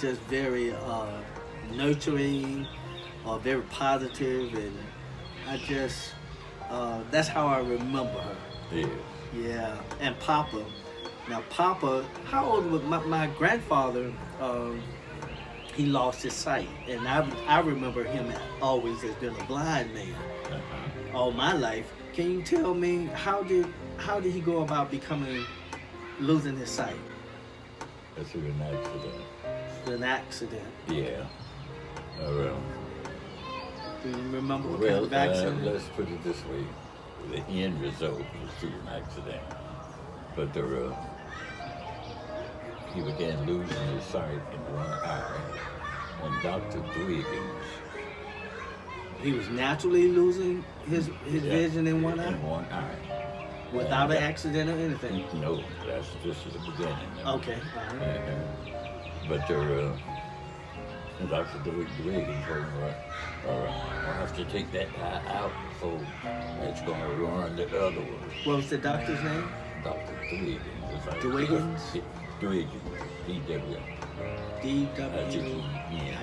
just very nurturing, very positive, and I just that's how I remember her. Yeah. Yeah, and Papa. Now, Papa, how old was my grandfather? He lost his sight, and I remember him always as being a blind man Uh-huh. all my life. Can you tell me how did he go about becoming losing his sight? That's through an accident. An accident. Yeah. Well, Do you remember what kind of accident? let's put it this way. The end result was through an accident. But he began losing his sight in one eye. And Dr. Dwiggins. He was naturally losing his Yeah, vision in one In eye one eye. without And an accident or anything. No, that's just the beginning. Okay. Uh-huh. But Dr. Dwiggins told me, I'll have to take that eye out, so it's going to ruin the other one. What was the doctor's name? Dr. Dwiggins. It's like- Dwiggins? Dwiggins. D-W. D-W-I-G-G-N.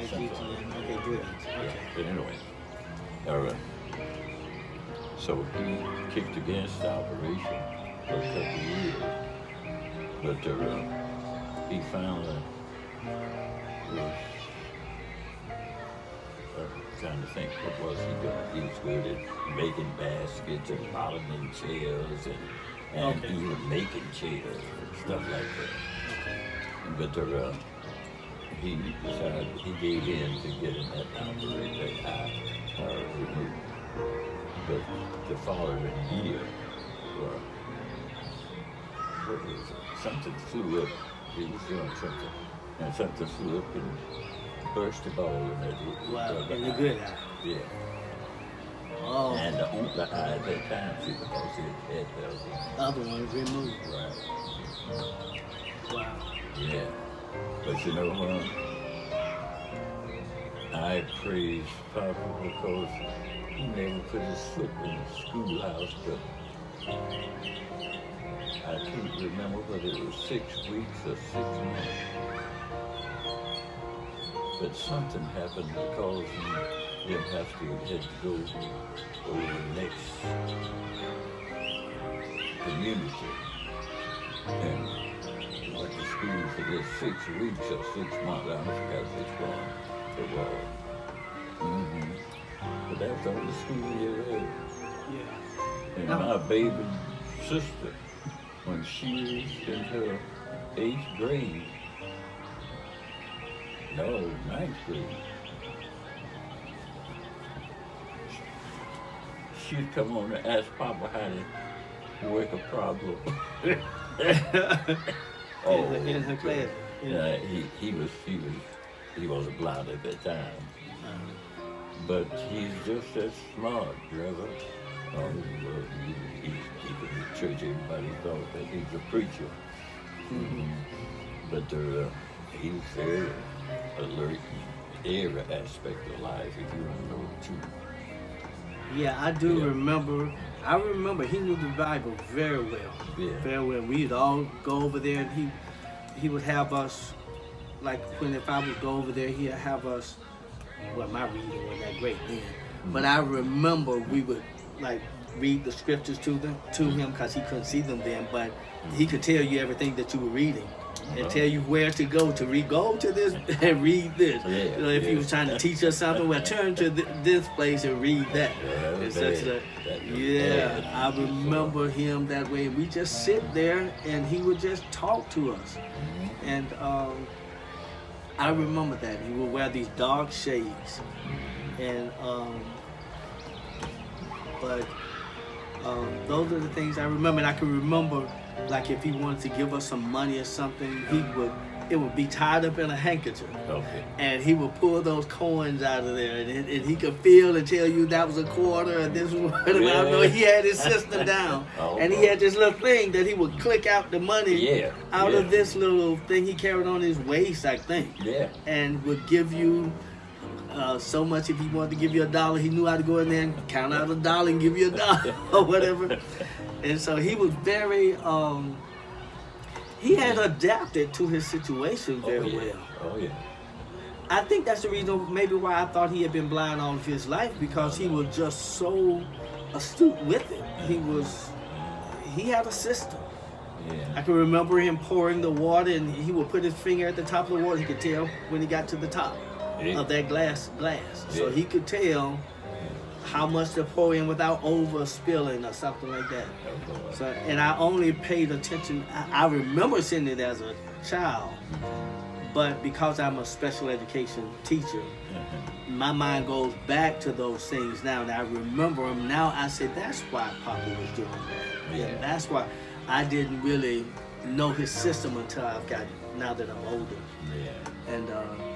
Okay, Dwiggins. Okay. But anyway, so he kicked against the operation for a couple of years. But he found was trying to think what was he doing. He was good at making baskets and modeling chairs and Okay. even making chairs and stuff like that. Okay. But he decided he gave in to getting that eye removed. But the following year, what was it? Something flew up. He was doing something, and something flew up and burst a ball in that. Wow, in the good eye. Yeah. Oh, And the only eye at that time, see, because it had the other one removed. right. Wow. Yeah. But you know what? I praise Papa because he never put his foot in the schoolhouse, but I can't remember whether it was 6 weeks or 6 months. But something happened that caused him had to go over the next community. And went to school for this 6 weeks or 6 months. I forgot which one it was. But that was the only school year ever. Yeah. And Now- my baby sister, when she was in her 8th grade, no, 9th grade, she'd come on and ask Papa how to work a problem. In her class. Yeah, he wasn't blind at that time, but he's just as smart, brother. He's keeping the church. Everybody thought that he's a preacher, but he's very alert in every aspect of life. If you want to know the truth. Yeah, I do Yeah. remember. I remember he knew the Bible very well. Yeah. Very well. We'd all go over there, and he would have us, like if I would go over there, he'd have us. Well, my reading wasn't that great then, but I remember we would like read the scriptures to him because he couldn't see them then, but he could tell you everything that you were reading. And tell you where to go to read. Go to this and read this. Yeah, You know, if he was trying to teach us something, well, turn to this place and read that. Yeah, And that such was a- bad. yeah, That I was remember him that way. We just sit there and he would just talk to us. And I remember that. He would wear these dark shades. And, but those are the things I remember. And I can remember, like, if he wanted to give us some money or something, it would be tied up in a handkerchief. Okay. And he would pull those coins out of there, and he could feel and tell you that was a quarter and this was whatever. I know he had his system down, and he had this little thing that he would click out the money out of this little thing he carried on his waist, I think. Yeah. And would give you so much. If he wanted to give you $1, he knew how to go in there and count out $1 and give you $1 or whatever. And so he was very. He had adapted to his situation very well. Oh yeah. I think that's the reason maybe why I thought he had been blind all of his life, because he was just so astute with it. He had a system. I Yeah. can remember him pouring the water, and he would put his finger at the top of the water. He could tell when he got to the top Yeah. of that glass. So Yeah. he could tell how much to pour in without over spilling or something like that. So, and I only paid attention. I remember seeing it as a child, but because I'm a special education teacher, my mind goes back to those things now, and I remember them now. I said, that's why Papa was doing that. Yeah. And that's why I didn't really know his system until now that I'm older. Yeah. And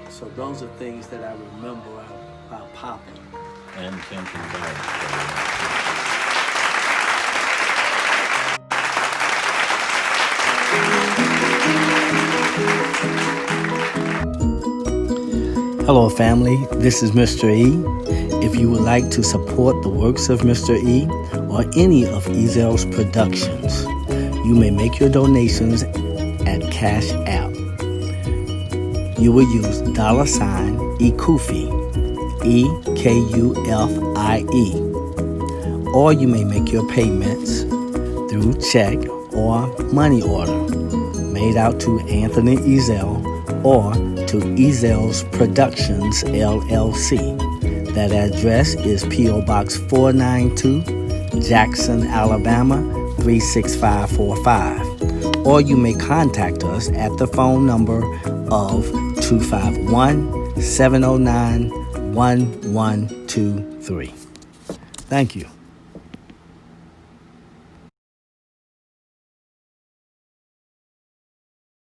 so those are things that I remember about Papa. And thinking back. Hello, family. This is Mr. E. If you would like to support the works of Mr. E or any of Ezel's productions, you may make your donations at Cash App. You will use $EKUFIE, EKUFIE, or you may make your payments through check or money order made out to Anthony Ezel or to Ezel's Productions, LLC. That address is P.O. Box 492, Jackson, Alabama, 36545. Or you may contact us at the phone number of 251-709-1123. Thank you.